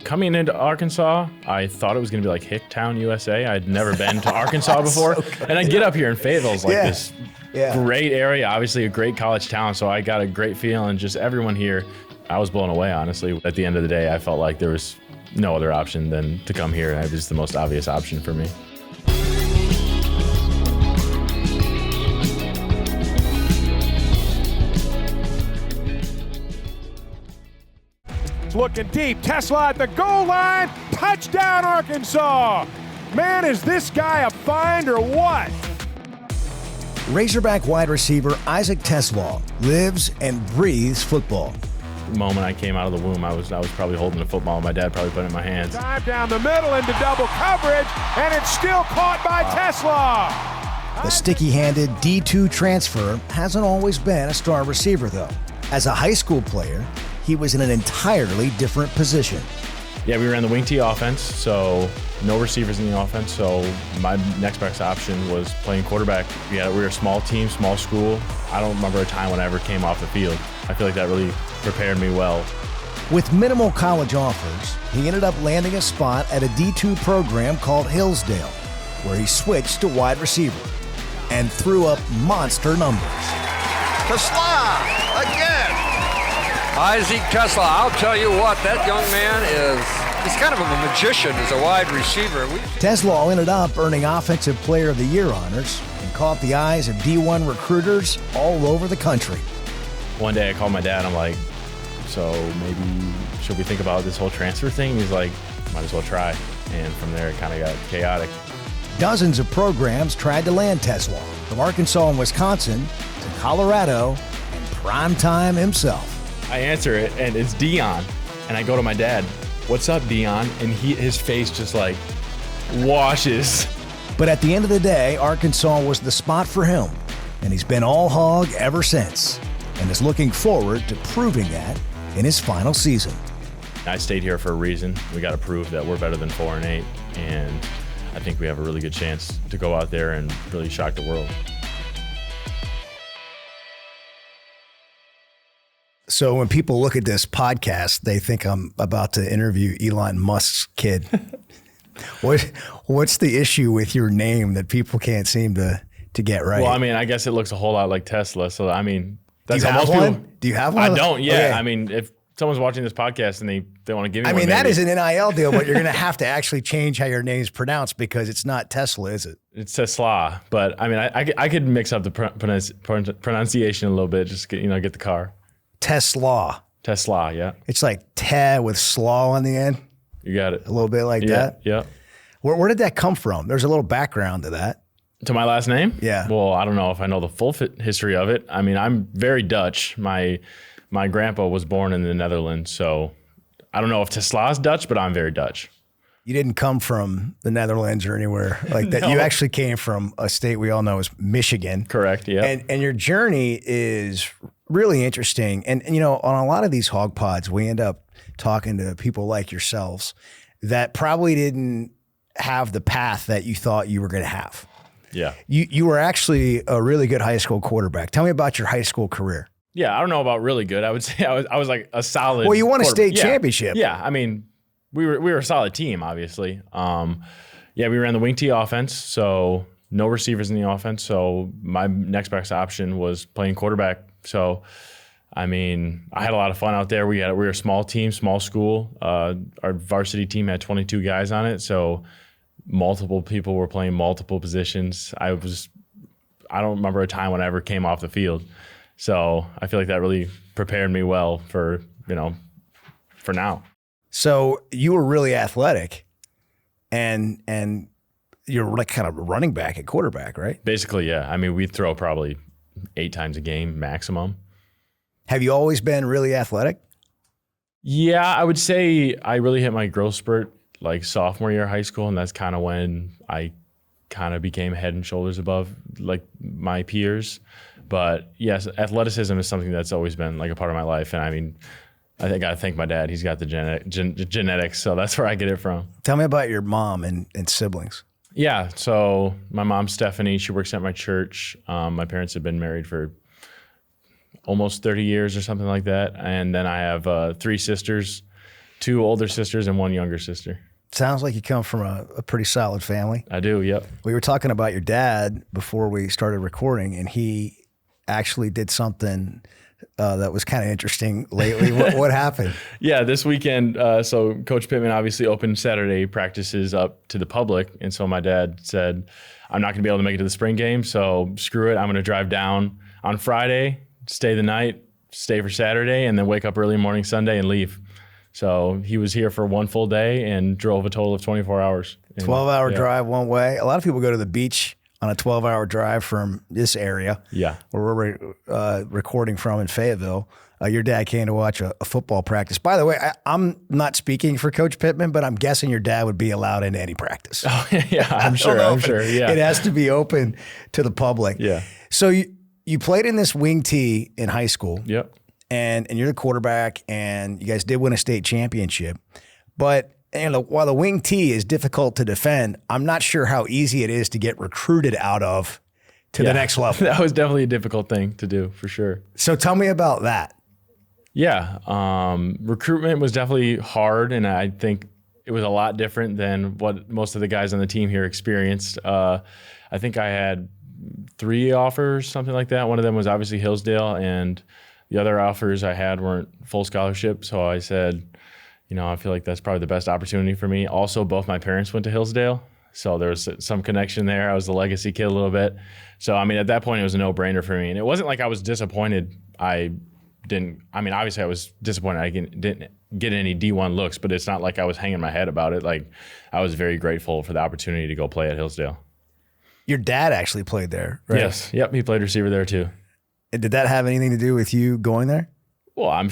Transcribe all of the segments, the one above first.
Coming into Arkansas, I thought it was going to be like Hicktown, USA. I'd never been to Arkansas before. So And I get up here and Fayetteville's like this Yeah. great area, obviously a great college town. So I got a great feeling. Just everyone here, I was blown away, honestly. At the end of the day, I felt like there was no other option than to come here. It was the most obvious option for me. Looking deep, TeSlaa at the goal line, touchdown Arkansas! Man, is this guy a find or what? Razorback wide receiver Isaac TeSlaa lives and breathes football. The moment I came out of the womb, I was probably holding the football. My dad probably put it in my hands. Dive down the middle into double coverage, and it's still caught by TeSlaa. The sticky-handed D2 transfer hasn't always been a star receiver, though. As a high school player, he was in an entirely different position. Yeah, we ran the wing T offense, so no receivers in the offense. So my next best option was playing quarterback. Yeah, we were a small team, small school. I don't remember a time when I ever came off the field. I feel like that really prepared me well. With minimal college offers, he ended up landing a spot at a D2 program called Hillsdale, where he switched to wide receiver and threw up monster numbers. TeSlaa again. Isaac TeSlaa, I'll tell you what, that young man he's kind of a magician as a wide receiver. TeSlaa ended up earning Offensive Player of the Year honors and caught the eyes of D1 recruiters all over the country. One day I called my dad, I'm like, so maybe should we think about this whole transfer thing? He's like, might as well try. And from there it kind of got chaotic. Dozens of programs tried to land TeSlaa, from Arkansas and Wisconsin to Colorado and primetime himself. I answer it, and it's Deion. And I go to my dad, what's up, Deion? And his face just like washes. But at the end of the day, Arkansas was the spot for him, and he's been all hog ever since, and is looking forward to proving that in his final season. I stayed here for a reason. We got to prove that we're better than 4-8, and I think we have a really good chance to go out there and really shock the world. So when people look at this podcast, they think I'm about to interview Elon Musk's kid. What's the issue with your name that people can't seem to get right? Well, I mean, I guess it looks a whole lot like TeSlaa. So, I mean, that's Do you how have most one? people. Do you have one? I don't, yeah. Okay. I mean, if someone's watching this podcast and they want to give me I one, mean, that maybe. is an NIL deal, but you're going to have to actually change how your name's pronounced because it's not TeSlaa, is it? It's TeSlaa. But, I mean, I could mix up the pronunciation a little bit, just get the car. TeSlaa. TeSlaa, yeah. It's like te with slaw on the end. You got it. A little bit like Yeah, that. yeah. Where did that come from? There's a little background to that. To my last name? Yeah. Well, I don't know if I know the full history of it. I mean, I'm very Dutch. My grandpa was born in the Netherlands, so I don't know if TeSlaa's Dutch, but I'm very Dutch. You didn't come from the Netherlands or anywhere like that. No. You actually came from a state we all know is Michigan. Correct, yeah. And your journey is really interesting. And on a lot of these hog pods, we end up talking to people like yourselves that probably didn't have the path that you thought you were going to have. Yeah. You were actually a really good high school quarterback. Tell me about your high school career. Yeah, I don't know about really good. I would say I was like a solid. Well, you won a state quarterback. championship. Yeah, I mean, we were a solid team, obviously. Yeah, we ran the wing T offense, so no receivers in the offense. So my next best option was playing quarterback. So, I mean, I had a lot of fun out there. We were a small team, small school. Our varsity team had 22 guys on it, so multiple people were playing multiple positions. I don't remember a time when I ever came off the field. So I feel like that really prepared me well for now. So you were really athletic and you're like kind of running back at quarterback, right? Basically, yeah. I mean, we'd throw probably 8 times a game maximum. Have you always been really athletic? Yeah, I would say I really hit my growth spurt like sophomore year of high school, and that's kind of when I kind of became head and shoulders above like my peers. But yes, athleticism is something that's always been like a part of my life. And I mean, I think I gotta thank my dad. He's got the genetics, so that's where I get it from. Tell me about your mom and siblings. Yeah, so my mom, Stephanie, she works at my church. My parents have been married for almost 30 years or something like that. And then I have 3 sisters, 2 older sisters and 1 younger sister. Sounds like you come from a pretty solid family. I do, yep. We were talking about your dad before we started recording, and he actually did something that was kind of interesting lately. What happened? Yeah, this weekend, so Coach Pittman obviously opened Saturday practices up to the public, and so my dad said, I'm not going to be able to make it to the spring game, so screw it. I'm going to drive down on Friday, stay the night, stay for Saturday, and then wake up early morning Sunday and leave. So he was here for 1 full day and drove a total of 24 hours. 12-hour drive one way. A lot of people go to the beach on a 12-hour drive from this area, yeah, where we're recording from in Fayetteville. Your dad came to watch a football practice. By the way, I'm not speaking for Coach Pittman, but I'm guessing your dad would be allowed into any practice. Oh, yeah, I'm sure. Yeah, it has to be open to the public. Yeah. So you played in this wing tee in high school. Yep. And you're the quarterback, and you guys did win a state championship. But while the wing tee is difficult to defend, I'm not sure how easy it is to get recruited out of to the next level. That was definitely a difficult thing to do, for sure. So tell me about that. Yeah, recruitment was definitely hard, and I think it was a lot different than what most of the guys on the team here experienced. I think I had 3 offers, something like that. One of them was obviously Hillsdale, and the other offers I had weren't full scholarship. So I said, I feel like that's probably the best opportunity for me. Also, both my parents went to Hillsdale, so there was some connection there. I was the legacy kid a little bit. So, at that point, it was a no-brainer for me. And it wasn't like I was disappointed. Obviously I was disappointed I didn't get any D1 looks, but it's not like I was hanging my head about it. Like, I was very grateful for the opportunity to go play at Hillsdale. Your dad actually played there, right? Yes. Yep. He played receiver there too. Did that have anything to do with you going there? Well, I'm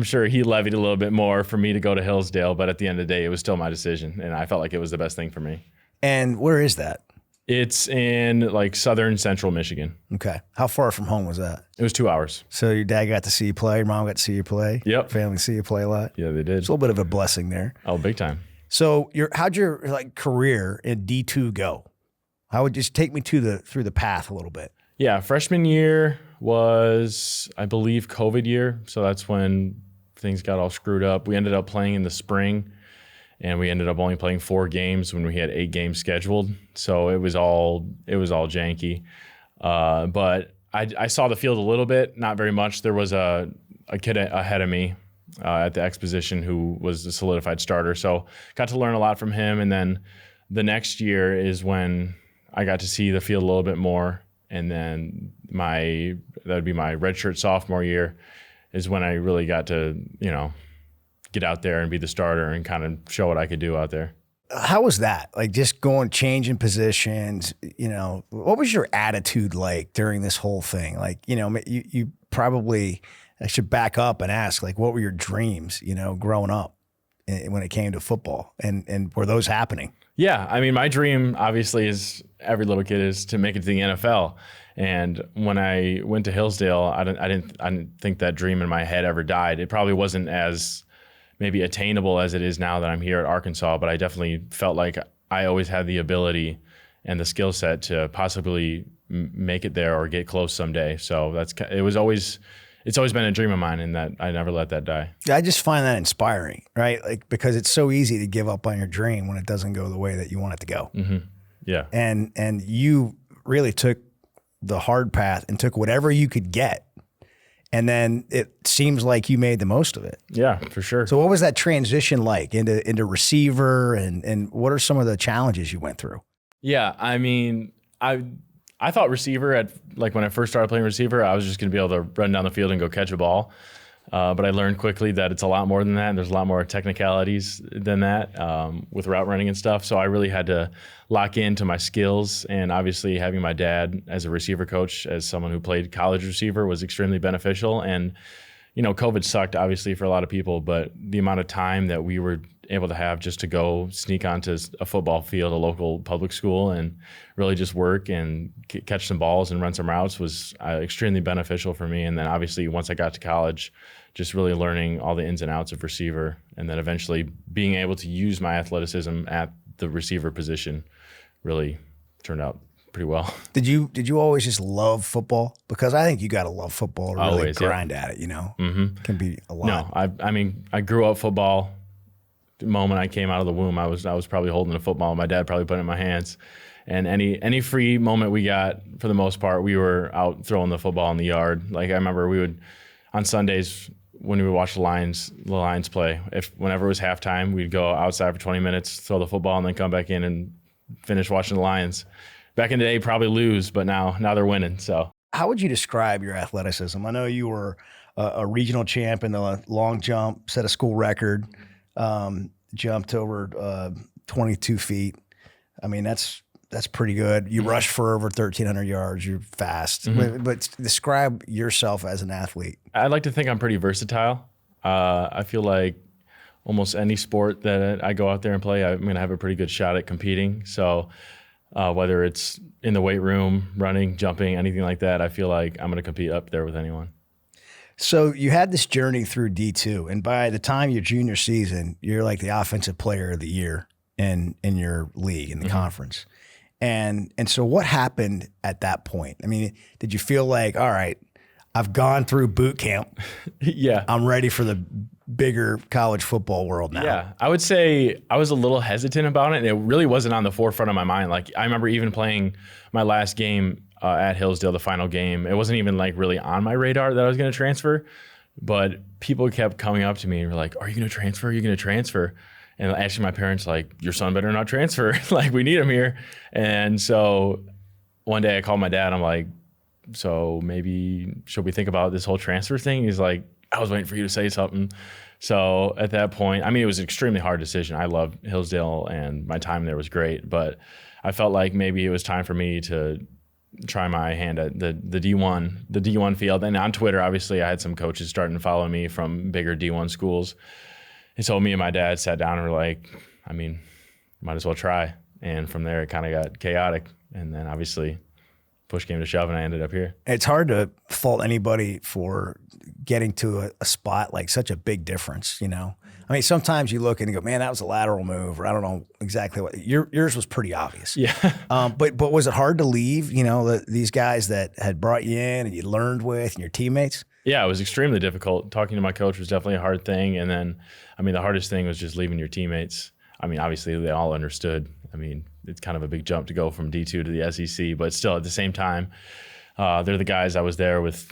sure he levied a little bit more for me to go to Hillsdale, but at the end of the day, it was still my decision, and I felt like it was the best thing for me. And where is that? It's in like southern central Michigan. Okay. How far from home was that? It was 2 hours. So your dad got to see you play, your mom got to see you play. Yep. Family see you play a lot. Yeah, they did. It's a little bit of a blessing there. Oh, big time. So how'd your career in D2 go? How would just take me through the path a little bit? Yeah, freshman year was, I believe, COVID year. So that's when things got all screwed up. We ended up playing in the spring, and we ended up only playing 4 games when we had 8 games scheduled. So it was all janky. But I saw the field a little bit, not very much. There was a kid ahead of me at the exposition who was the solidified starter. So got to learn a lot from him. And then the next year is when I got to see the field a little bit more. And then that would be my redshirt sophomore year is when I really got to, get out there and be the starter and kind of show what I could do out there. How was that? Like, just changing positions, what was your attitude like during this whole thing? Like, you probably, I should back up and ask, like, what were your dreams, growing up when it came to football, and were those happening? Yeah, my dream obviously is every little kid is to make it to the NFL. And when I went to Hillsdale, I didn't think that dream in my head ever died. It probably wasn't as maybe attainable as it is now that I'm here at Arkansas, but I definitely felt like I always had the ability and the skill set to possibly make it there or get close someday. So it's always been a dream of mine, and that I never let that die. I just find that inspiring, right? Like, because it's so easy to give up on your dream when it doesn't go the way that you want it to go. Mm-hmm. Yeah. And you really took the hard path and took whatever you could get. And then it seems like you made the most of it. Yeah, for sure. So what was that transition like into receiver, and what are some of the challenges you went through? Yeah, I thought receiver when I first started playing receiver, I was just going to be able to run down the field and go catch a ball. But I learned quickly that it's a lot more than that. And there's a lot more technicalities than that with route running and stuff. So I really had to lock into my skills. And obviously having my dad as a receiver coach, as someone who played college receiver, was extremely beneficial. And, COVID sucked obviously for a lot of people, but the amount of time that we were able to have just to go sneak onto a football field, a local public school, and really just work and catch some balls and run some routes was extremely beneficial for me. And then obviously once I got to college, just really learning all the ins and outs of receiver, and then eventually being able to use my athleticism at the receiver position really turned out pretty well. Did you always just love football? Because I think you got to love football to really always, grind at it, Mm-hmm. It can be a lot. No, I grew up football. moment I came out of the womb, I was probably holding a football. My dad probably put it in my hands. And any free moment we got, for the most part, we were out throwing the football in the yard. Like I remember we would, on Sundays when we would watch the Lions play, whenever it was halftime, we'd go outside for 20 minutes, throw the football, and then come back in and finish watching the Lions. Back in the day, probably lose, but now they're winning. So, how would you describe your athleticism? I know you were a regional champ in the long jump, set a school record, jumped over 22 feet. I mean, that's pretty good. You rush for over 1,300 yards. You're fast. But describe yourself as an athlete. I'd like to think I'm pretty versatile. I feel like almost any sport that I go out there and play, I'm going to have a pretty good shot at competing. So whether it's in the weight room, running, jumping, anything like that, I feel like I'm going to compete up there with anyone. So you had this journey through D2, and by the time your junior season, you're like the offensive player of the year in your league, in the conference. And so what happened at that point? I mean, did you feel like, all right, I've gone through boot camp. Yeah. I'm ready for the bigger college football world now? Yeah. I would say I was a little hesitant about it, and it really wasn't on the forefront of my mind. Like, I remember even playing my last game at Hillsdale, the final game. It wasn't even like really on my radar that I was going to transfer, but people kept coming up to me and were like, are you going to transfer? Are you going to transfer? And actually my parents like, your son better not transfer. Like, we need him here. And so one day I called my dad. I'm like, so maybe should we think about this whole transfer thing? He's like, I was waiting for you to say something. So at that point, I mean, it was an extremely hard decision. I loved Hillsdale and my time there was great, but I felt like maybe it was time for me to try my hand at the D1 field. And on Twitter, obviously I had some coaches starting to follow me from bigger D1 schools. And so me and my dad sat down and were like, I mean, might as well try. And from there, it kind of got chaotic. And then obviously push came to shove and I ended up here. It's hard to fault anybody for getting to a spot like such a big difference, you know? I mean, sometimes you look and you go, man, that was a lateral move, or I don't know exactly what. Yours was pretty obvious. Yeah. But was it hard to leave, you know, these guys that had brought you in and you learned with and your teammates? Yeah, it was extremely difficult. Talking to my coach was definitely a hard thing. And then, I mean, the hardest thing was just leaving your teammates. I mean, obviously they all understood. I mean, it's kind of a big jump to go from D2 to the SEC, but still at the same time, they're the guys I was there with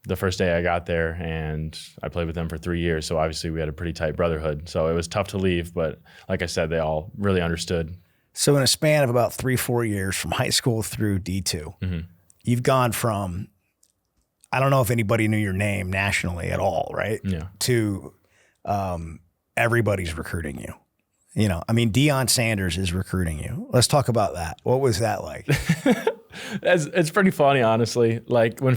the first day I got there, and I played with them for 3 years. So obviously we had a pretty tight brotherhood. So it was tough to leave, but like I said, they all really understood. So in a span of about 3-4 years from high school through D2, you've gone from, I don't know if anybody knew your name nationally at all, right? Yeah. To everybody's recruiting you. You know, I mean, Deion Sanders is recruiting you. Let's talk about that. What was that like? It's pretty funny, honestly. Like when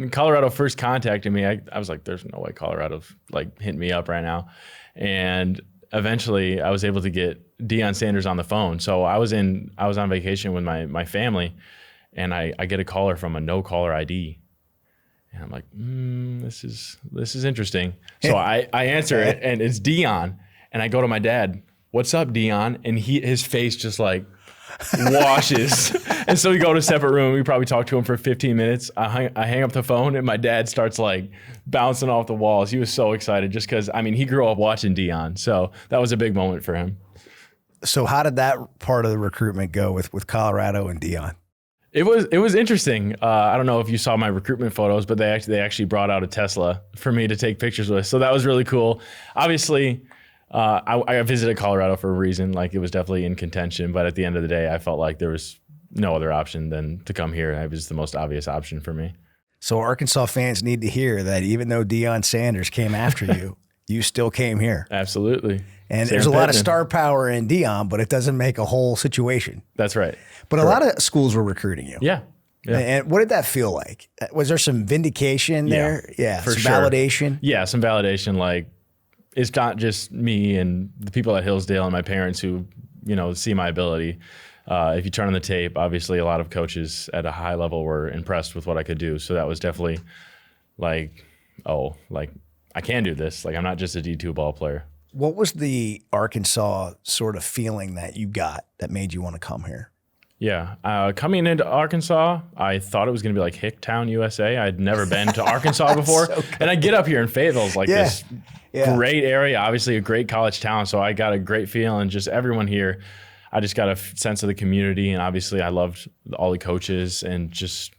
Colorado first contacted me, I was like, there's no way Colorado's like hitting me up right now. And eventually I was able to get Deion Sanders on the phone. So I was on vacation with my family, and I get a caller from a no caller ID. And I'm like, this is interesting. So I answer it, and it's Deion. And I go to my dad, what's up, Deion? And his face just like washes. And so we go to a separate room. We probably talk to him for 15 minutes. I hang up the phone, and my dad starts like bouncing off the walls. He was so excited just because, I mean, he grew up watching Deion. So that was a big moment for him. So how did that part of the recruitment go with Colorado and Deion? It was interesting. I don't know if you saw my recruitment photos, but they actually brought out a TeSlaa for me to take pictures with. So that was really cool. Obviously, I visited Colorado for a reason. Like, it was definitely in contention, but at the end of the day, I felt like there was no other option than to come here. It was the most obvious option for me. So Arkansas fans need to hear that even though Deion Sanders came after you, you still came here. Absolutely. And there's a lot of star power in Deion, but it doesn't make a whole situation. That's right. But Correct. A lot of schools were recruiting you. Yeah. And what did that feel like? Was there some vindication there? Yeah. For some sure. validation? Yeah, some validation. Like, it's not just me and the people at Hillsdale and my parents who, see my ability. If you turn on the tape, obviously a lot of coaches at a high level were impressed with what I could do. So that was definitely like, I can do this. Like, I'm not just a D2 ball player. What was the Arkansas sort of feeling that you got that made you want to come here? Yeah. Coming into Arkansas, I thought it was going to be like Hicktown, USA. I'd never been to Arkansas before. And I get up here in Fayetteville's like this great area, obviously a great college town. So I got a great feeling, just everyone here. I just got a sense of the community. And obviously I loved all the coaches and just,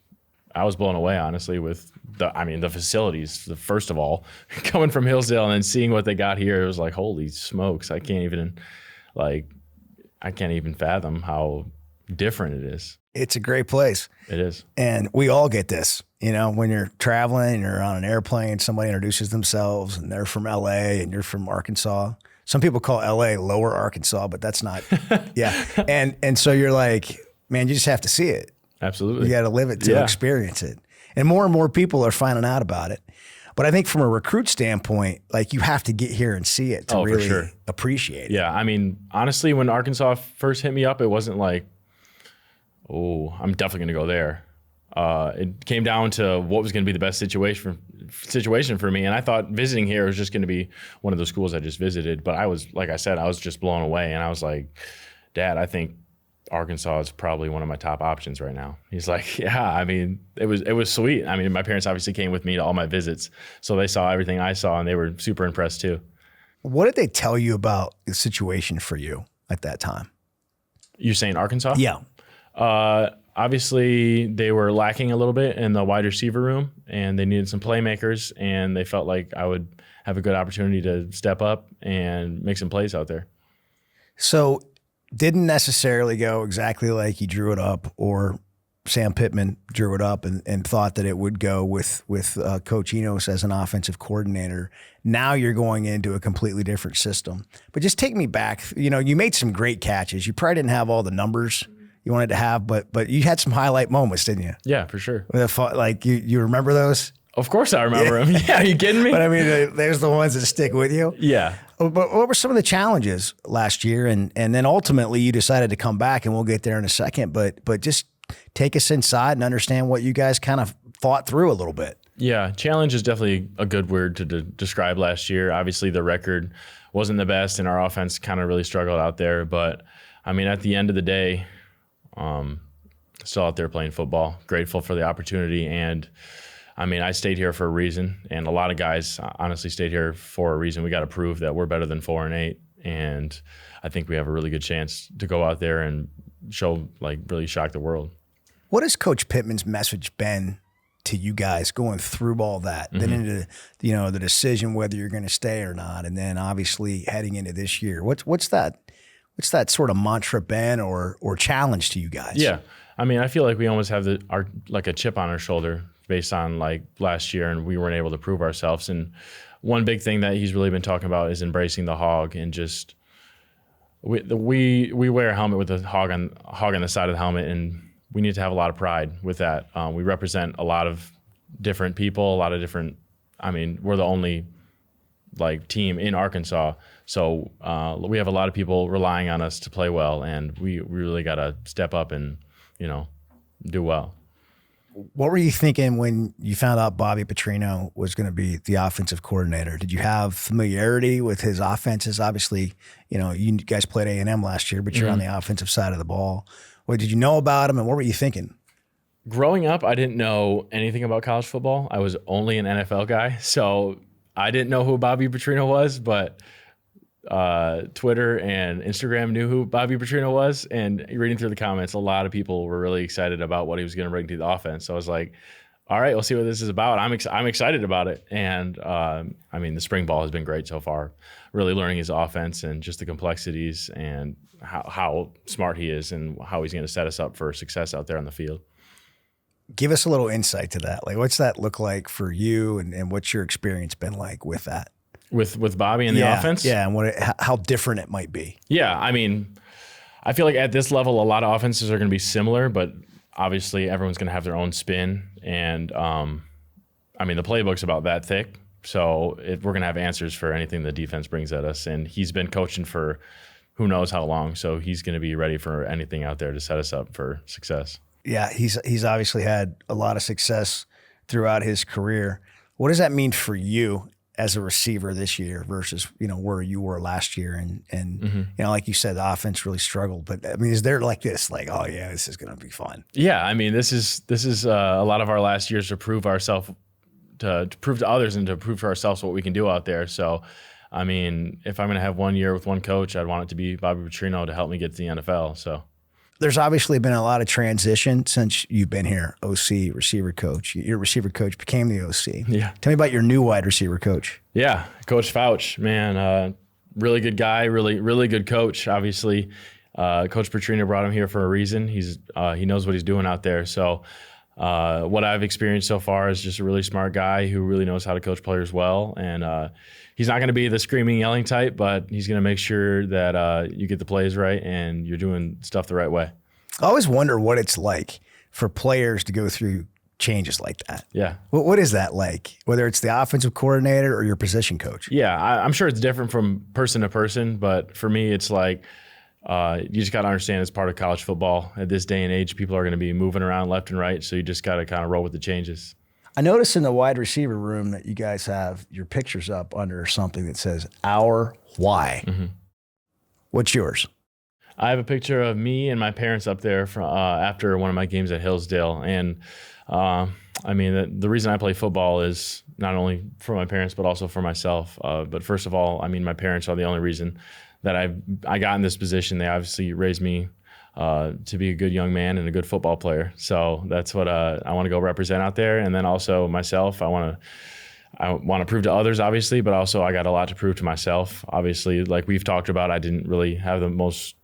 I was blown away, honestly, with the facilities. First of all, coming from Hillsdale and then seeing what they got here, it was like, holy smokes. I can't even fathom how different it is. It's a great place. It is. And we all get this, when you're traveling and you're on an airplane, somebody introduces themselves and they're from LA and you're from Arkansas. Some people call LA Lower Arkansas, but that's not, And so you're like, man, you just have to see it. Absolutely. You got to live it to experience it. And more people are finding out about it. But I think from a recruit standpoint, like you have to get here and see it to really appreciate it. Yeah. I mean, honestly, when Arkansas first hit me up, it wasn't like, oh, I'm definitely going to go there. It came down to what was going to be the best situation for me. And I thought visiting here was just going to be one of the schools I just visited. But I was, like I said, I was just blown away. And I was like, Dad, I think Arkansas is probably one of my top options right now. He's like, yeah, I mean, it was sweet. I mean, my parents obviously came with me to all my visits, so they saw everything I saw and they were super impressed too. What did they tell you about the situation for you at that time? You're saying Arkansas? Yeah. Obviously they were lacking a little bit in the wide receiver room and they needed some playmakers and they felt like I would have a good opportunity to step up and make some plays out there. So didn't necessarily go exactly like you drew it up or Sam Pittman drew it up and thought that it would go with Coach Enos as an offensive coordinator. Now you're going into a completely different system. But just take me back. You made some great catches. You probably didn't have all the numbers you wanted to have, but you had some highlight moments, didn't you? Yeah, for sure. Like you remember those? Of course I remember them. Yeah, are you kidding me? But I mean, there's the ones that stick with you. Yeah. But what were some of the challenges last year? And then ultimately you decided to come back, and we'll get there in a second. But just take us inside and understand what you guys kind of fought through a little bit. Yeah, challenge is definitely a good word to describe last year. Obviously the record wasn't the best and our offense kind of really struggled out there. But I mean, at the end of the day, still out there playing football, grateful for the opportunity. And I mean, I stayed here for a reason, and a lot of guys honestly stayed here for a reason. We got to prove that we're better than 4-8, and I think we have a really good chance to go out there and show, really shock the world. What has Coach Pittman's message been to you guys going through all that, then into the decision whether you're going to stay or not, and then obviously heading into this year? What's that sort of mantra been or challenge to you guys? Yeah, I mean, I feel like we almost have a chip on our shoulder based on last year, and we weren't able to prove ourselves. And one big thing that he's really been talking about is embracing the hog, and just we wear a helmet with a hog on the side of the helmet, and we need to have a lot of pride with that. We represent a lot of different people, a lot of different. I mean, we're the only team in Arkansas, so we have a lot of people relying on us to play well, and we really got to step up and do well. What were you thinking when you found out Bobby Petrino was going to be the offensive coordinator? Did you have familiarity with his offenses? Obviously, you guys played A&M last year, but you're on the offensive side of the ball. What did you know about him, and what were you thinking? Growing up, I didn't know anything about college football. I was only an NFL guy, so I didn't know who Bobby Petrino was, but Twitter and Instagram knew who Bobby Petrino was, and reading through the comments, a lot of people were really excited about what he was going to bring to the offense. So I was like, all right, we'll see what this is about. I'm excited about it. And I mean, the spring ball has been great so far, really learning his offense and just the complexities and how smart he is and how he's going to set us up for success out there on the field. Give us a little insight to that. What's that look like for you, and what's your experience been like with that? With Bobby and the offense? Yeah, and how different it might be. Yeah, I mean, I feel like at this level, a lot of offenses are going to be similar, but obviously everyone's going to have their own spin. And, I mean, the playbook's about that thick, so we're going to have answers for anything the defense brings at us. And he's been coaching for who knows how long, so he's going to be ready for anything out there to set us up for success. Yeah, he's obviously had a lot of success throughout his career. What does that mean for you as a receiver this year versus, where you were last year? And like you said, the offense really struggled. But I mean, is there like this, like, oh yeah, this is going to be fun? Yeah. I mean, this is a lot of our last years to prove ourselves, to prove to others and to prove to ourselves what we can do out there. So, I mean, if I'm going to have 1 year with one coach, I'd want it to be Bobby Petrino to help me get to the NFL. So. There's obviously been a lot of transition since you've been here, OC, receiver coach. Your receiver coach became the OC. Yeah. Tell me about your new wide receiver coach. Yeah, Coach Fouch, man, really good guy, really good coach. Obviously, Coach Petrino brought him here for a reason. He knows what he's doing out there. So what I've experienced so far is just a really smart guy who really knows how to coach players well. And he's not going to be the screaming, yelling type, but he's going to make sure that you get the plays right and you're doing stuff the right way. I always wonder what it's like for players to go through changes like that. Yeah. What is that like, whether it's the offensive coordinator or your position coach? Yeah, I'm sure it's different from person to person, but for me, it's like you just got to understand it's part of college football. At this day and age, people are going to be moving around left and right, so you just got to kind of roll with the changes. I noticed in the wide receiver room that you guys have your pictures up under something that says "Our Why." Mm-hmm. What's yours? I have a picture of me and my parents up there from after one of my games at Hillsdale. And I mean, the reason I play football is not only for my parents, but also for myself. But first of all, I mean, my parents are the only reason that I got in this position. They obviously raised me to be a good young man and a good football player. So that's what I want to go represent out there. And then also myself, I want to prove to others, obviously, but also I got a lot to prove to myself. Obviously, like we've talked about, I didn't really have the most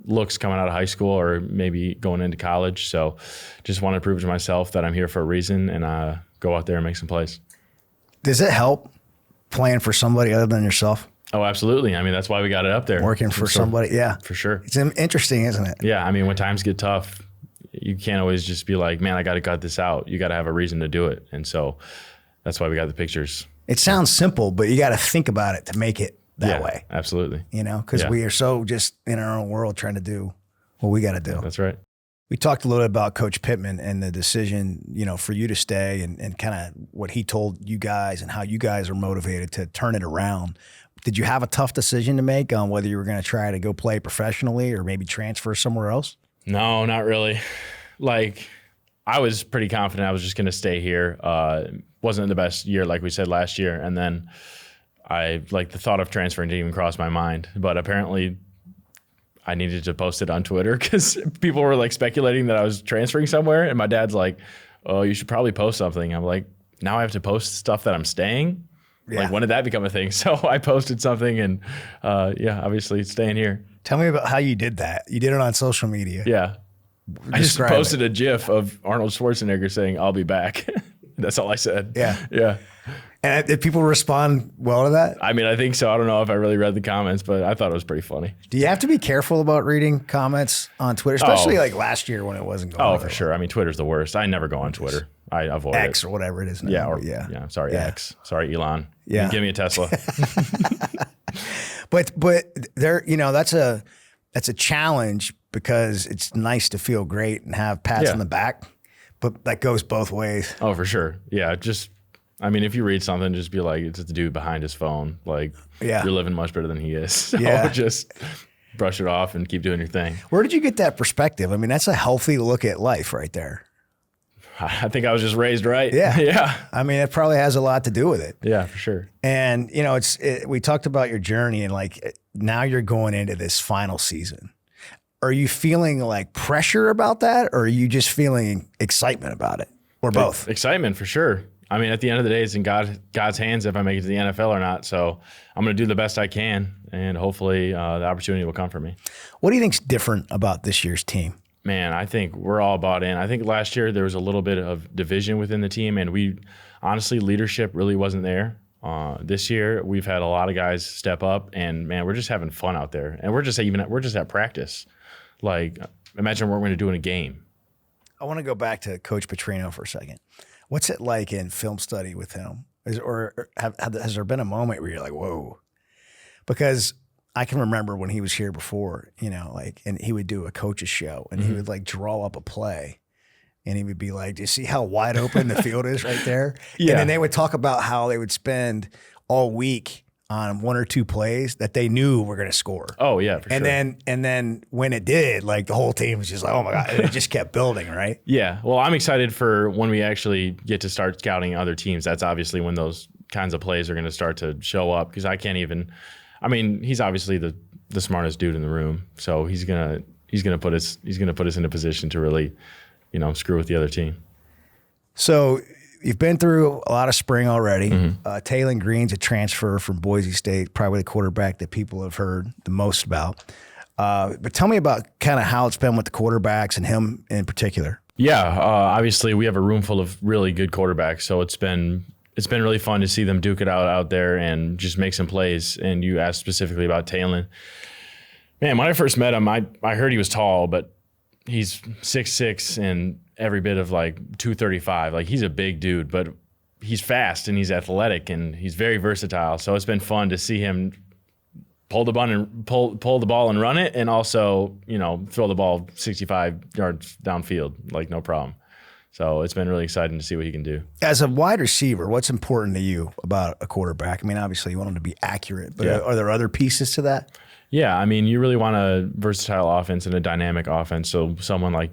looks coming out of high school or maybe going into college. So just want to prove to myself that I'm here for a reason and go out there and make some plays. Does it help playing for somebody other than yourself? Oh, absolutely. I mean, that's why we got it up there. Working for somebody, yeah. For sure. It's interesting, isn't it? Yeah, I mean, when times get tough, you can't always just be like, man, I got to cut this out. You got to have a reason to do it. And so that's why we got the pictures. It sounds simple, but you got to think about it to make it that way. Absolutely. Because we are so just in our own world trying to do what we got to do. That's right. We talked a little bit about Coach Pittman and the decision, for you to stay and kind of what he told you guys and how you guys are motivated to turn it around. Did you have a tough decision to make on whether you were going to try to go play professionally or maybe transfer somewhere else? No, not really. Like, I was pretty confident I was just going to stay here. Wasn't the best year, like we said last year. And then the thought of transferring didn't even cross my mind. But apparently I needed to post it on Twitter because people were like speculating that I was transferring somewhere. And my dad's like, oh, you should probably post something. I'm like, now I have to post stuff that I'm staying? Yeah. Like, when did that become a thing? So I posted something and obviously staying here. Tell me about how you did that. You did it on social media. Yeah. I just posted a GIF of Arnold Schwarzenegger saying, I'll be back. That's all I said. Yeah. Yeah. And did people respond well to that? I mean, I think so. I don't know if I really read the comments, but I thought it was pretty funny. Do you have to be careful about reading comments on Twitter, especially like last year when it wasn't going on? Oh, for sure. I mean, Twitter's the worst. I never go on Twitter. I avoid X it. or whatever it is now. Yeah. Sorry, X. Sorry, Elon. Yeah. Give me a Tesla. But there, that's a challenge because it's nice to feel great and have pats on the back, but that goes both ways. Oh, for sure. Yeah. If you read something, just be like, it's the dude behind his phone. Like, you're living much better than he is. So just brush it off and keep doing your thing. Where did you get that perspective? I mean, that's a healthy look at life right there. I think I was just raised right. Yeah. Yeah. I mean, it probably has a lot to do with it. Yeah, for sure. And, we talked about your journey and now you're going into this final season. Are you feeling like pressure about that or are you just feeling excitement about it or both? Excitement for sure. I mean, at the end of the day, it's in God's hands if I make it to the NFL or not. So I'm going to do the best I can and hopefully the opportunity will come for me. What do you think's different about this year's team? Man, I think we're all bought in. I think last year there was a little bit of division within the team, and honestly, leadership really wasn't there. This year, we've had a lot of guys step up, and man, we're just having fun out there. And we're just at practice. Like, imagine what we're going to do in a game. I want to go back to Coach Petrino for a second. What's it like in film study with him? Has there been a moment where you're like, whoa? Because I can remember when he was here before, and he would do a coach's show and he would draw up a play and he would be like, do you see how wide open the field is right there? Yeah. And then they would talk about how they would spend all week on one or two plays that they knew were going to score. Oh yeah, for and sure. then when it did, like the whole team was just like, oh my God, and it just kept building, right? Yeah. Well, I'm excited for when we actually get to start scouting other teams. That's obviously when those kinds of plays are going to start to show up, because I can't even. I mean, he's obviously the smartest dude in the room, so he's gonna put us in a position to really, screw with the other team. So you've been through a lot of spring already. Taylon Green's a transfer from Boise State, probably the quarterback that people have heard the most about. But tell me about kind of how it's been with the quarterbacks and him in particular. Yeah, obviously we have a room full of really good quarterbacks, so it's been really fun to see them duke it out there and just make some plays. And you asked specifically about Taylon. Man, when I first met him, I heard he was tall, but he's 6'6" and every bit of like 235. Like, he's a big dude, but he's fast and he's athletic and he's very versatile. So it's been fun to see him pull the ball and run it, and also, throw the ball 65 yards downfield, like no problem. So it's been really exciting to see what he can do. As a wide receiver, what's important to you about a quarterback? I mean, obviously you want him to be accurate, but are there other pieces to that? Yeah, I mean, you really want a versatile offense and a dynamic offense. So someone like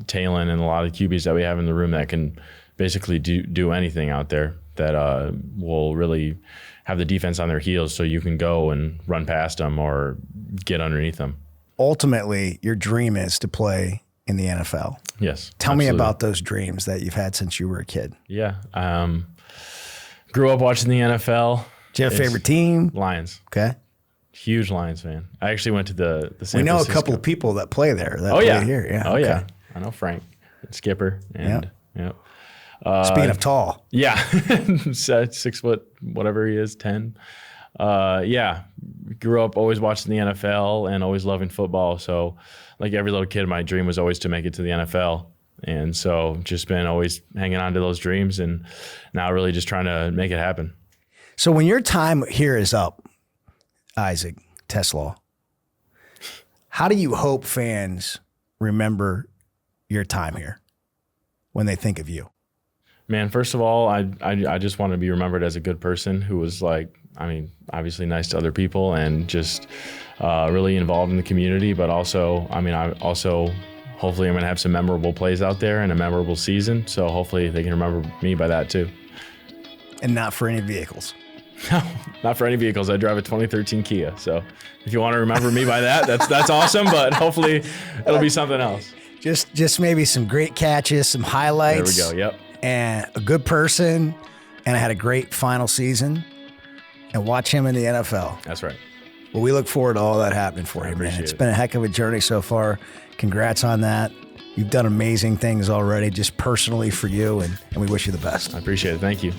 Taylon and a lot of QBs that we have in the room that can basically do anything out there, that will really have the defense on their heels, so you can go and run past them or get underneath them. Ultimately, your dream is to play in the NFL. Yes. Tell me about those dreams that you've had since you were a kid. Yeah. Grew up watching the NFL. Do you have a favorite team? Lions. Okay. Huge Lions fan. I actually went to the San We know Francisco. A couple of people that play there. That play here. Yeah. Oh, yeah. I know Frank, Skipper, and speaking of tall. Yeah. 6 foot, whatever he is, 10. Yeah. Grew up always watching the NFL and always loving football. So like every little kid, my dream was always to make it to the NFL. And so just been always hanging on to those dreams, and now really just trying to make it happen. So when your time here is up, Isaac TeSlaa, how do you hope fans remember your time here when they think of you? Man, first of all, I just want to be remembered as a good person who was obviously nice to other people and just really involved in the community. But also, hopefully I'm going to have some memorable plays out there and a memorable season. So hopefully they can remember me by that too. And not for any vehicles. No, not for any vehicles. I drive a 2013 Kia. So if you want to remember me by that, that's awesome. But hopefully it'll be something else. Just maybe some great catches, some highlights. There we go. Yep. And a good person. And I had a great final season. And watch him in the NFL. That's right. Well, we look forward to all that happening for you, man. It's been a heck of a journey so far. Congrats on that. You've done amazing things already, just personally for you, and we wish you the best. I appreciate it. Thank you.